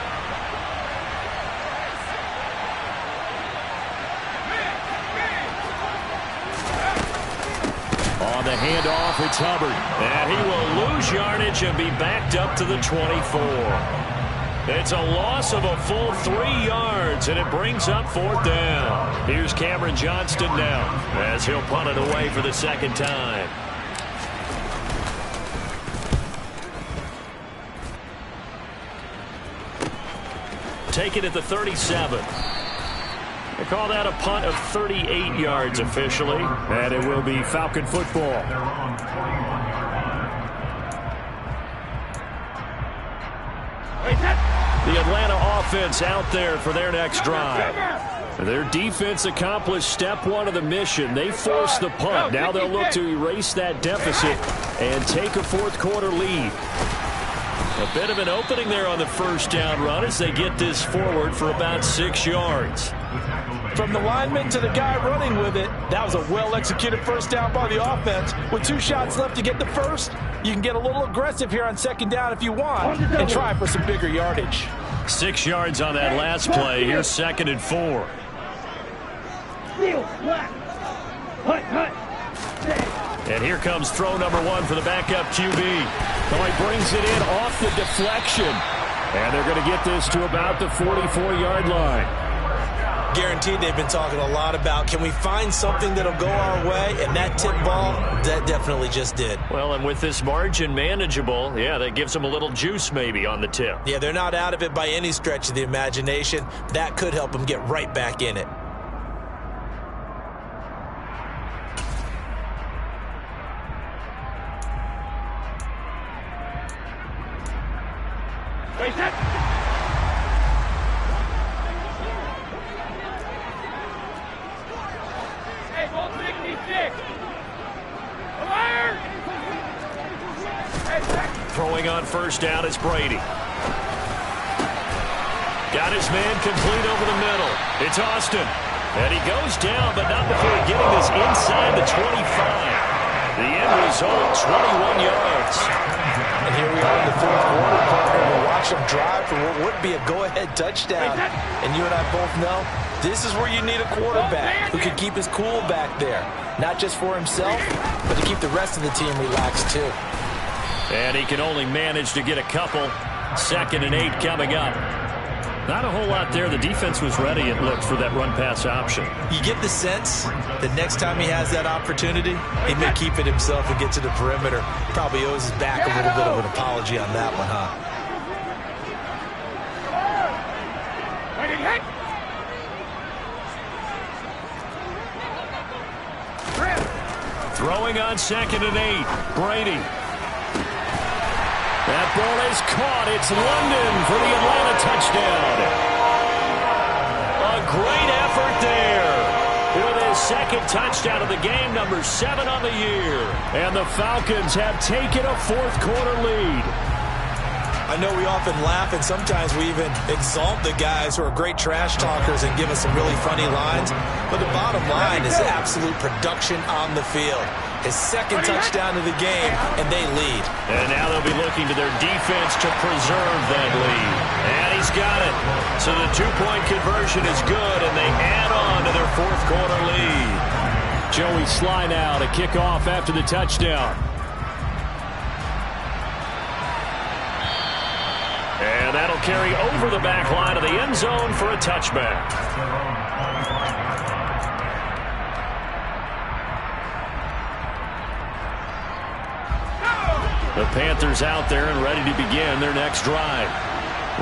[SPEAKER 2] On the handoff, it's Hubbard. And he will lose yardage and be backed up to the 24. It's a loss of a full 3 yards, and it brings up 4th down. Here's Cameron Johnston now as he'll punt it away for the 2nd time. Take it at the 37. They call that a punt of 38 yards officially.
[SPEAKER 5] And it will be Falcon football.
[SPEAKER 2] The Atlanta offense out there for their next drive. Their defense accomplished step one of the mission. They forced the punt. Now they'll look to erase that deficit and take a fourth quarter lead. A bit of an opening there on the first down run as they get this forward for about 6 yards.
[SPEAKER 3] From the lineman to the guy running with it, that was a well-executed first down by the offense. With 2 shots left to get the first, you can get a little aggressive here on second down if you want and try for some bigger yardage.
[SPEAKER 2] 6 yards on that last play. Here's 2nd and 4. And here comes throw number 1 for the backup QB.
[SPEAKER 5] He brings it in off the deflection. And they're going to get this to about the 44-yard line.
[SPEAKER 3] Guaranteed they've been talking a lot about, can we find something that'll go our way? And that tip ball, that definitely just did.
[SPEAKER 2] Well, and with this margin manageable, yeah, that gives them a little juice maybe on the tip.
[SPEAKER 3] Yeah, they're not out of it by any stretch of the imagination. That could help them get right back in it.
[SPEAKER 4] Wait, that. Hey, ball 66. Fire!
[SPEAKER 2] Throwing on first down is Brady. Got his man complete over the middle. It's Austin. And he goes down, but not before getting this inside the 25. The end result, 21 yards.
[SPEAKER 3] And here we are in the fourth quarter, partner. We'll watch them drive for what would be a go-ahead touchdown. And you and I both know this is where you need a quarterback who can keep his cool back there. Not just for himself, but to keep the rest of the team relaxed too.
[SPEAKER 2] And he can only manage to get a couple. 2nd and 8 coming up. Not a whole lot there. The defense was ready, it looked, for that run-pass option.
[SPEAKER 3] You get the sense that next time he has that opportunity, he may keep it himself and get to the perimeter. Probably owes his back a little bit of an apology on that one, huh?
[SPEAKER 2] Throwing on 2nd and 8. Brady. That ball is caught. It's London for the Atlanta touchdown. A great effort there. With his 2nd touchdown of the game, number 7 on the year.
[SPEAKER 5] And the Falcons have taken a fourth quarter lead.
[SPEAKER 3] I know we often laugh and sometimes we even exalt the guys who are great trash talkers and give us some really funny lines. But the bottom line is absolute production on the field. His 2nd touchdown of the game, and they lead.
[SPEAKER 2] And now they'll be looking to their defense to preserve that lead. And he's got it. So the 2-point conversion is good, and they add on to their fourth quarter lead.
[SPEAKER 5] Joey Sly now to kick off after the touchdown.
[SPEAKER 2] And that'll carry over the back line of the end zone for a touchback. The Panthers out there and ready to begin their next drive.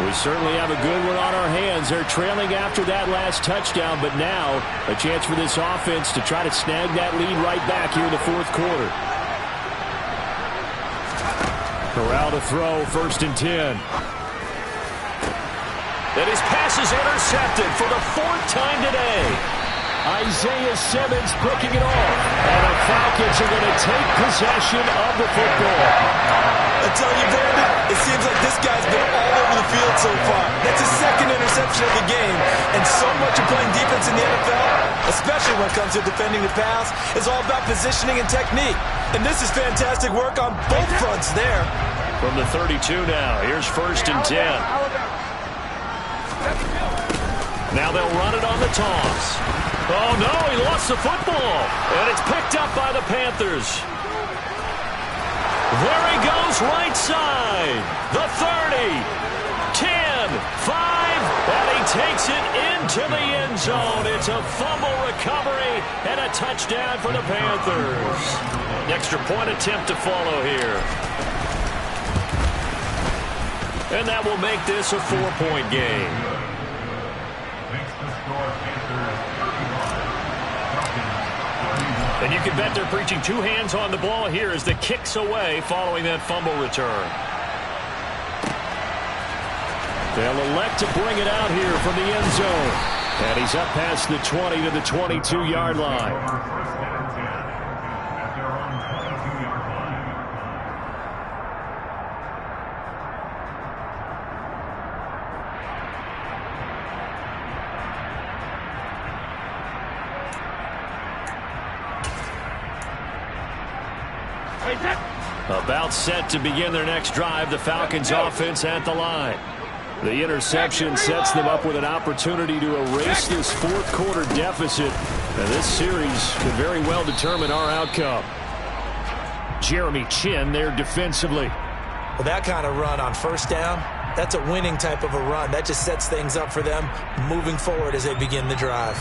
[SPEAKER 2] We certainly have a good one on our hands. They're trailing after that last touchdown, but now a chance for this offense to try to snag that lead right back here in the fourth quarter.
[SPEAKER 5] Corral to throw, 1st and 10.
[SPEAKER 2] And his pass is intercepted for the 4th time today.
[SPEAKER 5] Isaiah Simmons picking it off. And the Falcons are going to take possession of the football.
[SPEAKER 3] I tell you, Brandon, it seems like this guy's been all over the field so far. That's his 2nd interception of the game. And so much of playing defense in the NFL, especially when it comes to defending the pass, is all about positioning and technique. And this is fantastic work on both fronts there.
[SPEAKER 2] From the 32 now, here's 1st and 10. Now they'll run it on the toss. Oh, no, he lost the football. And it's picked up by the Panthers. There he goes, right side. The 30, 10, 5, and he takes it into the end zone. It's a fumble recovery and a touchdown for the Panthers. Extra point attempt to follow here. And that will make this a 4-point game.
[SPEAKER 6] Makes the score Panthers
[SPEAKER 2] And you can bet they're preaching two hands on the ball here as the kick's away following that fumble return. They'll elect to bring it out here from the end zone. And he's up past the 20 to the 22-yard line. About set to begin their next drive. The Falcons offense at the line. The interception sets them up with an opportunity to erase this fourth quarter deficit. And this series could very well determine our outcome. Jeremy Chin there defensively.
[SPEAKER 3] Well, that kind of run on first down, that's a winning type of a run. That just sets things up for them moving forward as they begin the drive.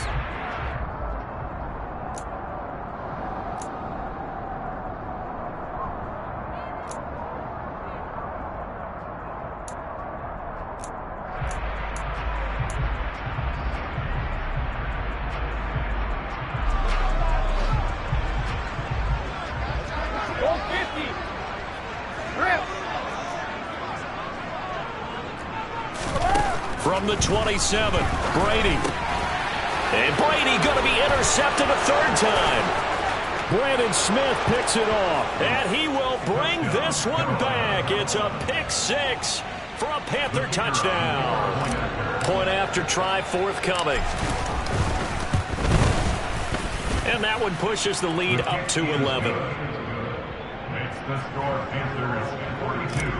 [SPEAKER 2] From the 27, Brady. And Brady going to be intercepted a third time. Brandon Smith picks it off, and he will bring this one back. It's a pick six for a Panther touchdown. Point after try forthcoming. And that one pushes the lead up to 11.
[SPEAKER 6] Makes the score Panthers 42,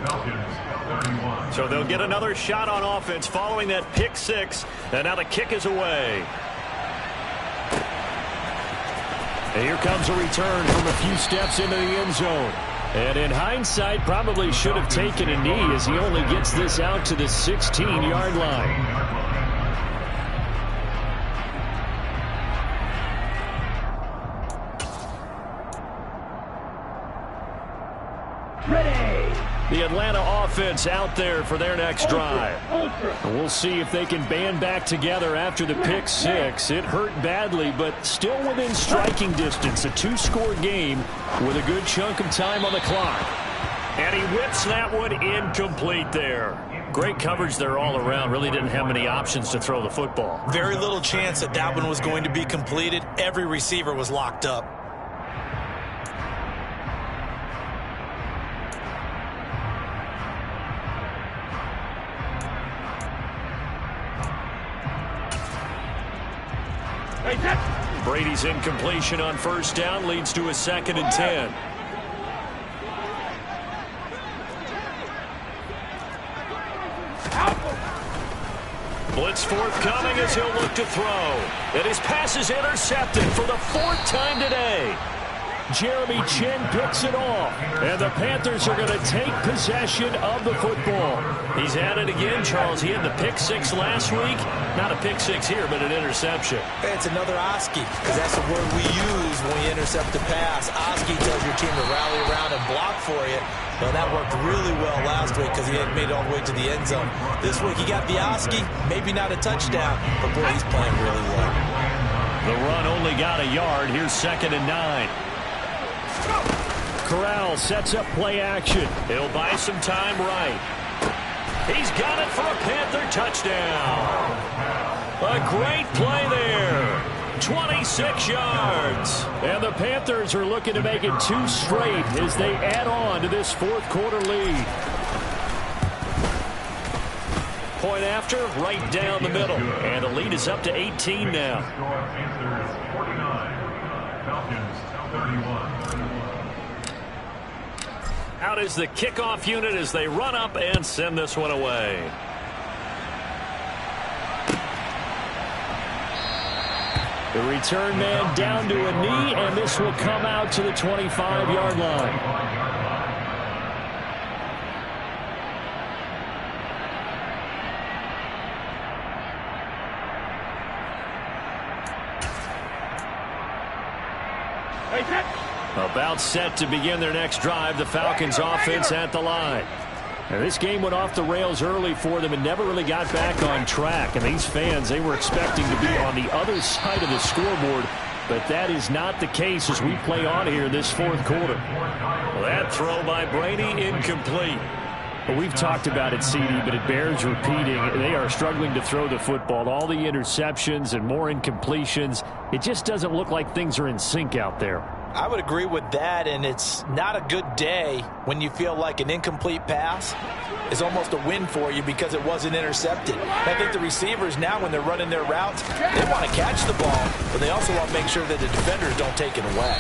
[SPEAKER 6] Falcons 31.
[SPEAKER 2] So they'll get another shot on offense following that pick six. And now the kick is away. And here comes a return from a few steps into the end zone. And in hindsight, probably should have taken a knee as he only gets this out to the 16-yard line. The Atlanta offense out there for their next drive. And we'll see if they can band back together after the pick six. It hurt badly, but still within striking distance. A two-score game with a good chunk of time on the clock. And he whips that one incomplete there. Great coverage there all around. Really didn't have many options to throw the football.
[SPEAKER 3] Very little chance that that one was going to be completed. Every receiver was locked up.
[SPEAKER 2] Brady's incompletion on first down leads to a 2nd and 10. Blitz forthcoming as he'll look to throw. And his pass is intercepted for the 4th time today. Jeremy Chin picks it off. And the Panthers are going to take possession of the football. He's at it again, Charles. He had the pick six last week. Not a pick six here, but an interception.
[SPEAKER 3] It's another Oski, because that's the word we use when we intercept a pass. Oski tells your team to rally around and block for you. Well, that worked really well last week because he had made it all the way to the end zone. This week he got the Oski, maybe not a touchdown, but boy, he's playing really well.
[SPEAKER 2] The run only got a yard. Here's 2nd and 9. Corral sets up play action. He'll buy some time right. He's got it for a Panther touchdown. A great play there. 26 yards. And the Panthers are looking to make it 2 straight as they add on to this 4th quarter lead. Point after, right down the middle. And the lead is up to 18 now.
[SPEAKER 6] Panthers 49, Falcons 31.
[SPEAKER 2] Out is the kickoff unit as they run up and send this one away. The return man down to a knee, and this will come out to the 25-yard line. About set to begin their next drive, the Falcons offense at the line. And this game went off the rails early for them and never really got back on track. And these fans, they were expecting to be on the other side of the scoreboard but that is not the case as we play on here in this fourth quarter. Well, that throw by Brady, incomplete. Well, we've talked about it, CD, but it bears repeating. They are struggling to throw the football. All the interceptions and more incompletions. It just doesn't look like things are in sync out there.
[SPEAKER 3] I would agree with that, and it's not a good day when you feel like an incomplete pass is almost a win for you because it wasn't intercepted. I think the receivers now, when they're running their routes, they want to catch the ball, but they also want to make sure that the defenders don't take it away.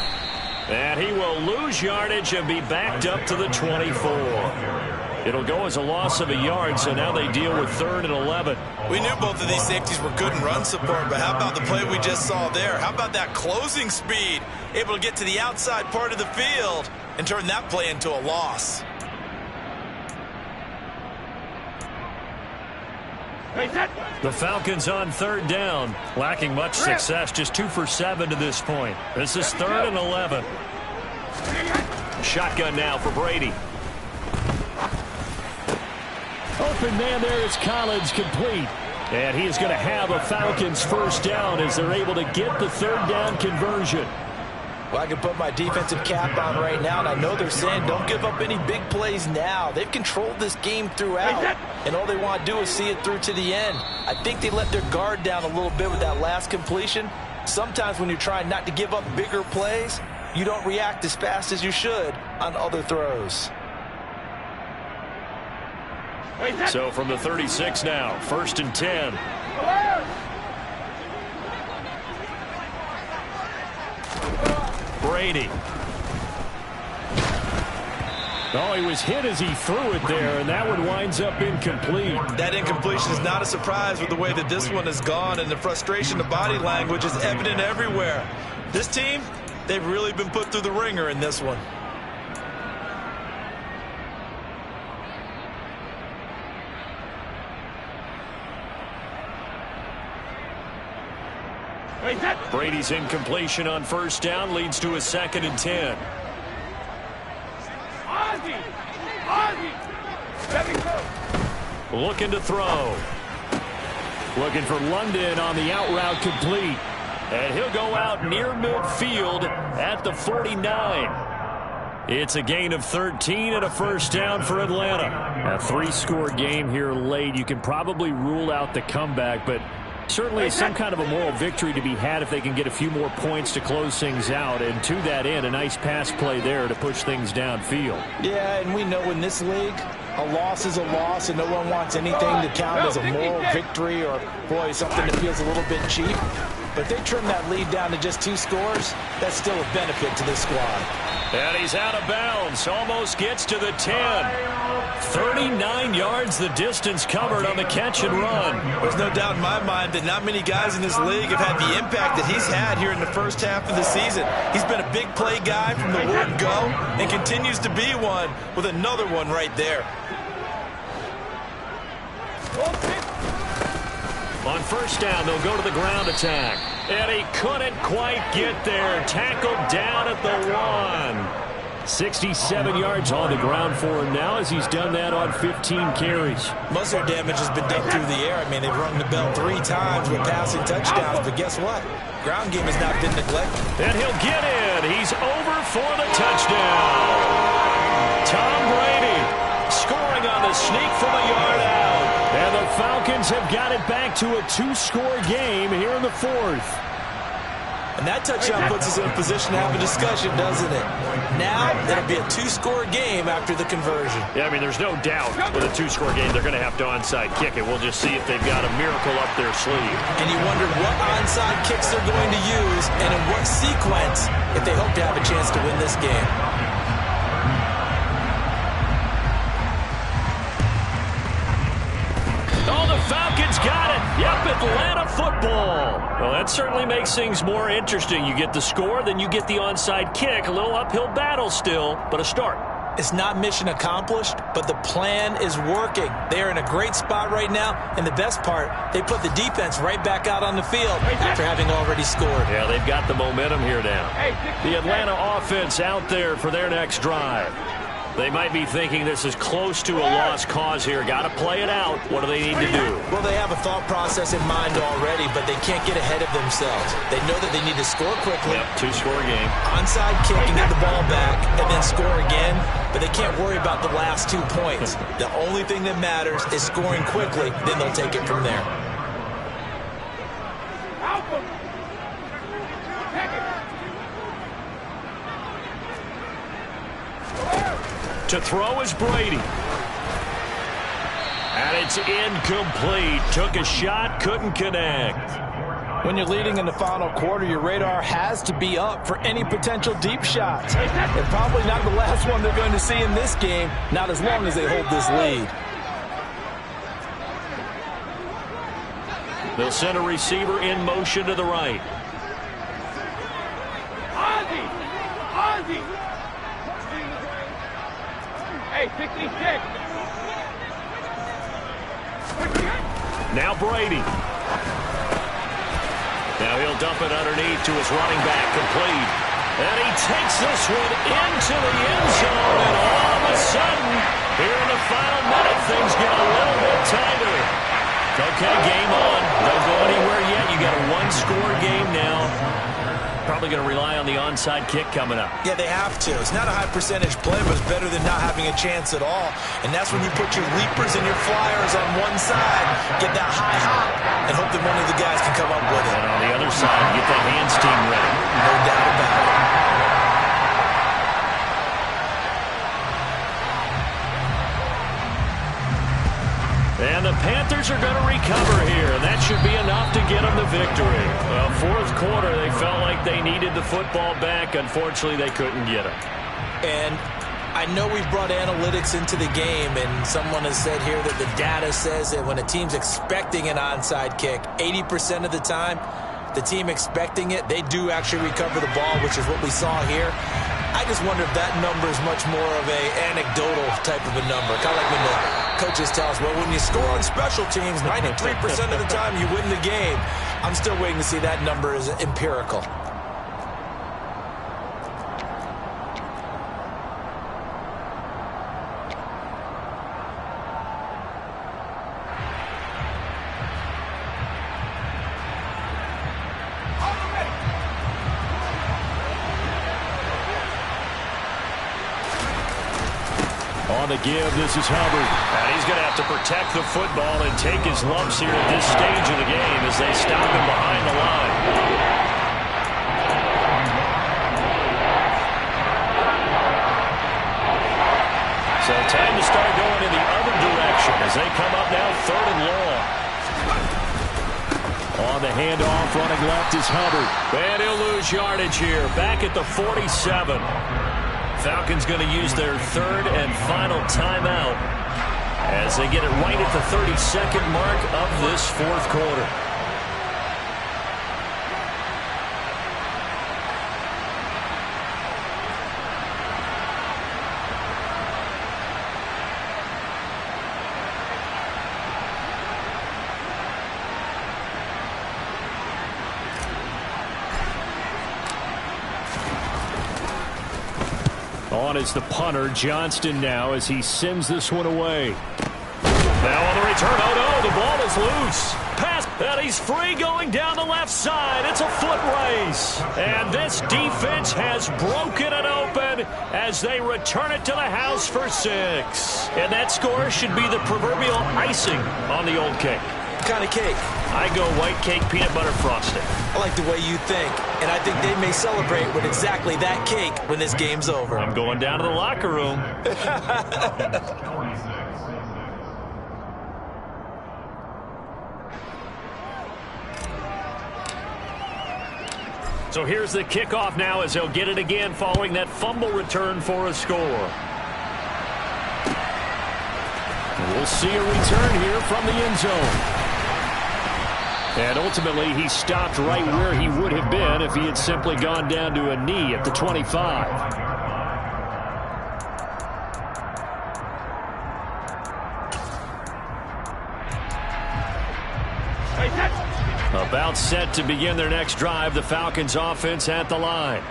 [SPEAKER 2] And he will lose yardage and be backed up to the 24. It'll go as a loss of a yard, so now they deal with 3rd and 11.
[SPEAKER 7] We knew both of these safeties were good in run support, but how about the play we just saw there? How about that closing speed? Able to get to the outside part of the field and turn that play into a loss.
[SPEAKER 2] The Falcons on 3rd down, lacking much success, just 2 for 7 to this point. This is 3rd and 11. Shotgun now for Brady. Open man there is Collins, complete. And he is going to have a Falcons first down as they're able to get the 3rd down conversion.
[SPEAKER 3] Well, I can put my defensive cap on right now, and I know they're saying don't give up any big plays now. They've controlled this game throughout, and all they want to do is see it through to the end. I think they let their guard down a little bit with that last completion. Sometimes when you're trying not to give up bigger plays, you don't react as fast as you should on other throws.
[SPEAKER 2] So from the 36 now, 1st and 10. Brady. Oh, he was hit as he threw it there, and that one winds up incomplete.
[SPEAKER 7] That incompletion is not a surprise with the way that this one has gone, and the frustration, the body language is evident everywhere. This team, they've really been put through the ringer in this one.
[SPEAKER 2] Brady's incompletion on 1st down leads to a 2nd and 10. Looking to throw. Looking for London on the out route, complete. And he'll go out near midfield at the 49. It's a gain of 13 and a first down for Atlanta. A 3-score game here late. You can probably rule out the comeback, but certainly some kind of a moral victory to be had if they can get a few more points to close things out. And to that end, a nice pass play there to push things downfield.
[SPEAKER 3] Yeah, and we know in this league, a loss is a loss, and no one wants anything to count as a moral victory or, boy, something that feels a little bit cheap. But they trim that lead down to just 2 scores. That's still a benefit to this squad.
[SPEAKER 2] And he's out of bounds. Almost gets to the 10. 39 yards the distance covered on the catch and run.
[SPEAKER 7] There's no doubt in my mind that not many guys in this league have had the impact that he's had here in the first half of the season. He's been a big play guy from the word go and continues to be one with another one right there.
[SPEAKER 2] On 1st down, they'll go to the ground attack. And he couldn't quite get there. Tackled down at the 1. 67 yards on the ground for him now as he's done that on 15 carries.
[SPEAKER 7] Most of their damage has been done through the air. I mean, they've rung the bell 3 times with passing touchdowns. But guess what? Ground game has not been neglected.
[SPEAKER 2] And he'll get in. He's over for the touchdown. Tom Brady scoring on the sneak from a yard out. And the Falcons have got it back to a 2-score game here in the 4th.
[SPEAKER 7] And that touchdown puts us in a position to have a discussion, doesn't it? Now, it'll be a 2-score game after the conversion.
[SPEAKER 2] Yeah, I mean, there's no doubt with a 2-score game, they're going to have to onside kick it. We'll just see if they've got a miracle up their sleeve.
[SPEAKER 7] And you wonder what onside kicks they're going to use and in what sequence if they hope to have a chance to win this game.
[SPEAKER 2] Oh, the Falcons got it. Yep, Atlanta football. Well, that certainly makes things more interesting. You get the score, then you get the onside kick. A little uphill battle still, but a start.
[SPEAKER 3] It's not mission accomplished, but the plan is working. They're in a great spot right now, and the best part, they put the defense right back out on the field after having already scored.
[SPEAKER 2] Yeah, they've got the momentum here now. The Atlanta offense out there for their next drive. They might be thinking this is close to a lost cause here. Got to play it out. What do they need to do?
[SPEAKER 7] Well, they have a thought process in mind already, but they can't get ahead of themselves. They know that they need to score quickly.
[SPEAKER 2] Yep, two-score game.
[SPEAKER 7] Onside kick and get the ball back and then score again, but they can't worry about the last 2 points. The only thing that matters is scoring quickly, then they'll take it from there.
[SPEAKER 2] To throw is Brady. And it's incomplete. Took a shot, couldn't connect.
[SPEAKER 3] When you're leading in the final quarter, your radar has to be up for any potential deep shots. And probably not the last one they're going to see in this game, not as long as they hold this lead.
[SPEAKER 2] They'll send a receiver in motion to the right.
[SPEAKER 4] Ozzie! Hey, 66!
[SPEAKER 2] Now Brady. Now he'll dump it underneath to his running back, complete. And he takes this one into the end zone, and all of a sudden, here in the final minute, things get a little bit tighter. Okay, game on. Don't go anywhere yet. You got a one-score game now. Probably going to rely on the onside kick coming up.
[SPEAKER 7] Yeah, they have to. It's not a high percentage play, but it's better than not having a chance at all. And that's when you put your leapers and your flyers on one side, get that high hop, and hope that one of the guys can come up with it.
[SPEAKER 2] And on the other side, get that hands team ready.
[SPEAKER 7] No doubt about it.
[SPEAKER 2] And the Panthers are going to recover here. That should be enough to get them the victory. Well, fourth quarter, they felt like they needed the football back. Unfortunately, they couldn't get it.
[SPEAKER 7] And I know we've brought analytics into the game, and someone has said here that the data says that when a team's expecting an onside kick, 80% of the time, the team expecting it, they do actually recover the ball, which is what we saw here. I just wonder if that number is much more of a anecdotal type of a number. Kind of like when the coaches tell us, well, when you score on special teams, 93% of the time you win the game. I'm still waiting to see that number is empirical.
[SPEAKER 2] On the give, this is Hubbard. And he's going to have to protect the football and take his lumps here at this stage of the game as they stop him behind the line. So time to start going in the other direction as they come up now 3rd and long. On the handoff, running left is Hubbard. And he'll lose yardage here. Back at the 47. Falcons going to use their 3rd and final timeout as they get it right at the 32nd mark of this 4th quarter. On is the punter, Johnston now, as he sends this one away. Now on the return, oh no, the ball is loose. Pass, and he's free going down the left side. It's a foot race. And this defense has broken it open as they return it to the house for 6. And that score should be the proverbial icing on the old cake.
[SPEAKER 7] What kind of cake?
[SPEAKER 2] I go white cake, peanut butter frosting.
[SPEAKER 7] I like the way you think, and I think they may celebrate with exactly that cake when this game's over.
[SPEAKER 2] I'm going down to the locker room. So here's the kickoff now as they'll get it again following that fumble return for a score. We'll see a return here from the end zone. And ultimately, he stopped right where he would have been if he had simply gone down to a knee at the 25. About set to begin their next drive, the Falcons offense at the line.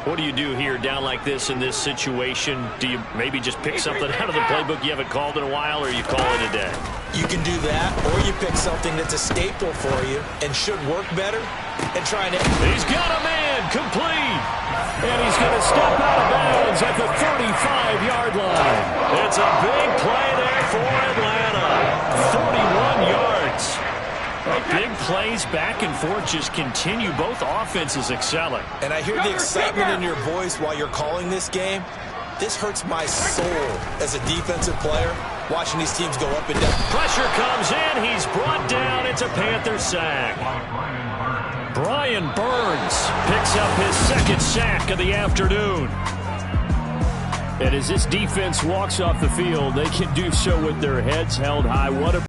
[SPEAKER 2] What do you do here down like this in this situation? Do you maybe just pick something out of the playbook you haven't called in a while, or you call it a day?
[SPEAKER 3] You can do that, or you pick something that's a staple for you and should work better and try to...
[SPEAKER 2] He's got a man, complete. And he's going to step out of bounds at the 35-yard line. It's a big play there for Atlanta. 41 yards. Big plays back and forth just continue. Both offenses excelling.
[SPEAKER 3] And I hear the excitement in your voice while you're calling this game. This hurts my soul as a defensive player, watching these teams go up and down.
[SPEAKER 2] Pressure comes in. He's brought down. It's a Panther sack. Brian Burns picks up his second sack of the afternoon.
[SPEAKER 5] And as this defense walks off the field, they can do so with their heads held high. What a